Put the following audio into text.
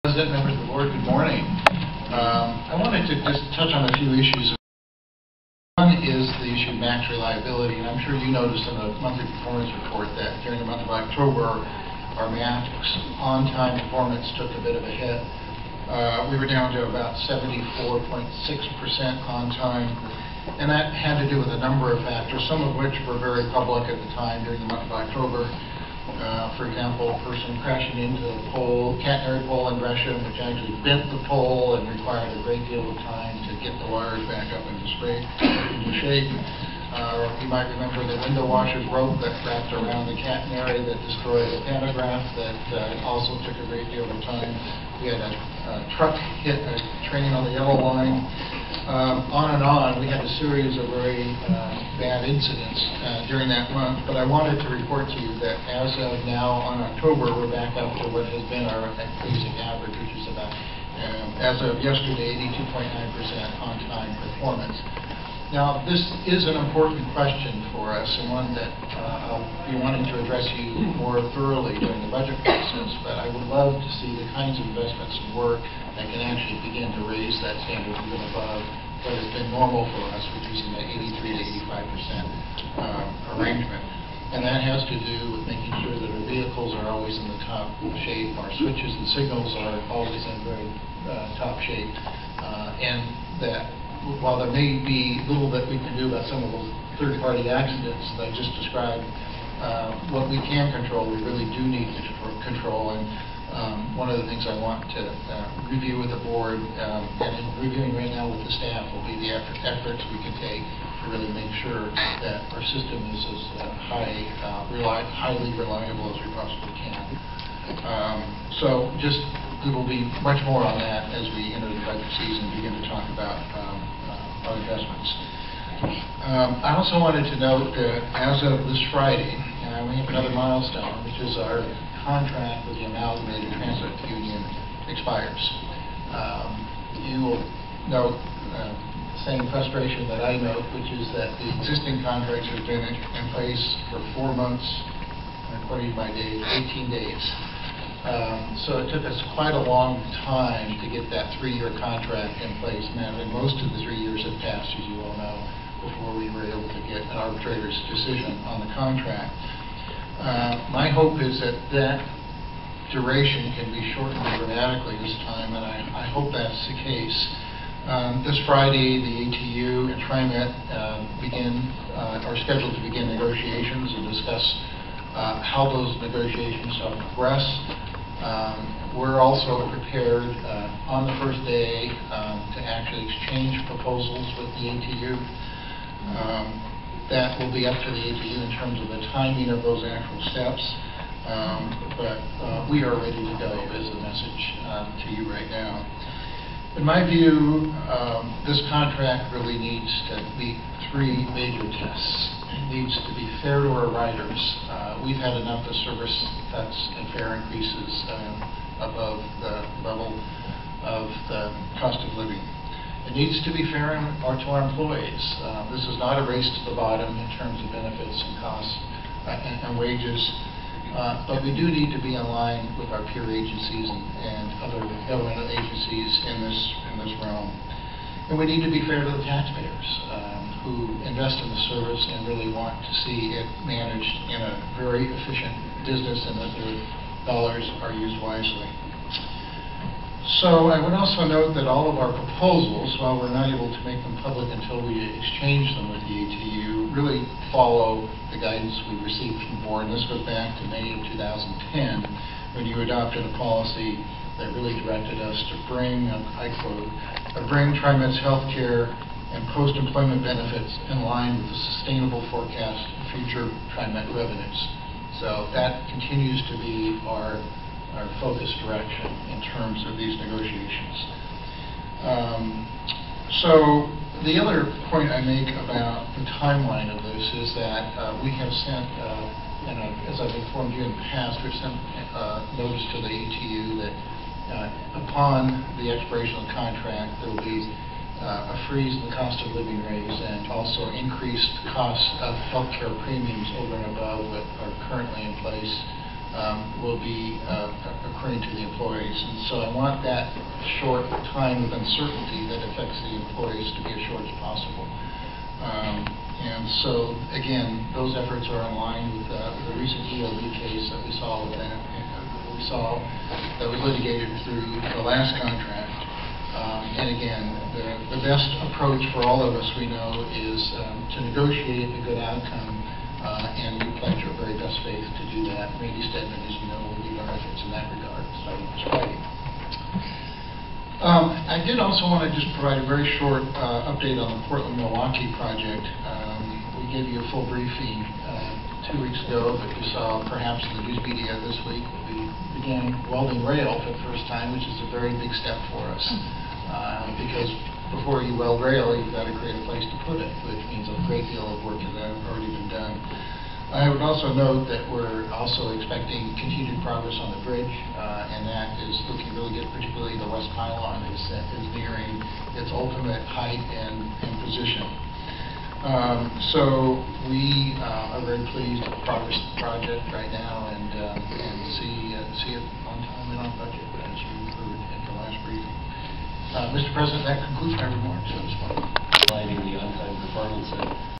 President, members of the board, good morning. I wanted to just touch on a few issues. One is the issue of max reliability, and I'm sure you noticed in the monthly performance report that during the month of October, our max on-time performance took a bit of a hit. We were down to about 74.6% on time, and that had to do with a number of factors, some of which were very public at the time during the month of October. For example, a person crashing into a pole, catenary pole in Gresham, which actually bent the pole and required a great deal of time to get the wires back up into shape. You might remember the window washers rope that wrapped around the catenary that destroyed a pantograph that also took a great deal of time. We had a truck hit a train on the yellow line. On and on, we had a series of very bad incidents during that month, but I wanted to report to you that as of now, on October, we're back up to what has been our basic average, which is about, as of yesterday, 82.9% on-time performance. Now, this is an important question for us, and one that I'll be wanting to address you more thoroughly during the budget process, but I would love to see the kinds of investments and work that can actually begin to raise that standard even above what has been normal for us, which is in the 83 to 85% arrangement. And that has to do with making sure that our vehicles are always in the top shape, our switches and signals are always in very top shape, and that while there may be little that we can do about some of those third-party accidents that I just described, what we can control, we really do need to control. And one of the things I want to review with the board, and in reviewing right now with the staff, will be the efforts we can take to really make sure that our system is as highly reliable as we possibly can. So just there will be much more on that as we enter the budget season and begin to talk about our investments. I also wanted to note that as of this Friday, we have another milestone, which is our contract with the Amalgamated Transit Union expires. You will note the same frustration that I note, which is that the existing contracts have been in place for 4 months, according to my days, 18 days. So it took us quite a long time to get that 3-year contract in place. Now, most of the 3 years have passed, as you all know, before we were able to get an arbitrator's decision on the contract. My hope is that that duration can be shortened dramatically this time, and I hope that's the case. This Friday, the ATU and Trimet are scheduled to begin negotiations and discuss how those negotiations shall progress. We're also prepared on the first day to actually exchange proposals with the ATU. That will be up to the ATU in terms of the timing of those actual steps, but we are ready to go is the message to you right now. In my view, this contract really needs to meet 3 major tests. It needs to be fair to our riders. We've had enough of service cuts and fare increases above the level of the cost of living. It needs to be fair to our employees. This is not a race to the bottom in terms of benefits and costs and wages, but we do need to be in line with our peer agencies and other government agencies in this realm. And we need to be fair to the taxpayers who invest in the service and really want to see it managed in a very efficient business and that their dollars are used wisely. So I would also note that all of our proposals, while we're not able to make them public until we exchange them with the ATU, really follow the guidance we received from the board. And this goes back to May of 2010, when you adopted a policy that really directed us to bring, I quote, bring Trimet's health care and post-employment benefits in line with the sustainable forecast of future Trimet revenues. So that continues to be our focus direction in terms of these negotiations. So the other point I make about the timeline of this is that we have sent, and as I've informed you in the past, we've sent notice to the ATU that upon the expiration of the contract, there will be a freeze in the cost of living raise and also increased costs of healthcare premiums over and above what are currently in place will be occurring to the employees. And so I want that short time of uncertainty that affects the employees to be as short as possible. And so, again, those efforts are in line with the recent EOB case that we saw that was litigated through the last contract. And again, the best approach for all of us, we know, is to negotiate a good outcome, and we pledge our very best faith to do that. Randy Stedman, as you know, will lead our efforts in that regard, so it's fighting. I did also want to just provide a very short update on the Portland-Milwaukee project. We gave you a full briefing 2 weeks ago, but you saw perhaps in the news media this week we began welding rail for the first time, which is a very big step for us. Because before you weld rail, you've got to create a place to put it, which means a great deal of work has already been done. I would also note that we're also expecting continued progress on the bridge, and that is looking really good, particularly the west pylon is nearing its ultimate height and position. So we are very pleased with the progress of the project right now, and see it on time and on budget, as you heard at the last briefing. Mr. President, that concludes my remarks. Highlighting the on-time performance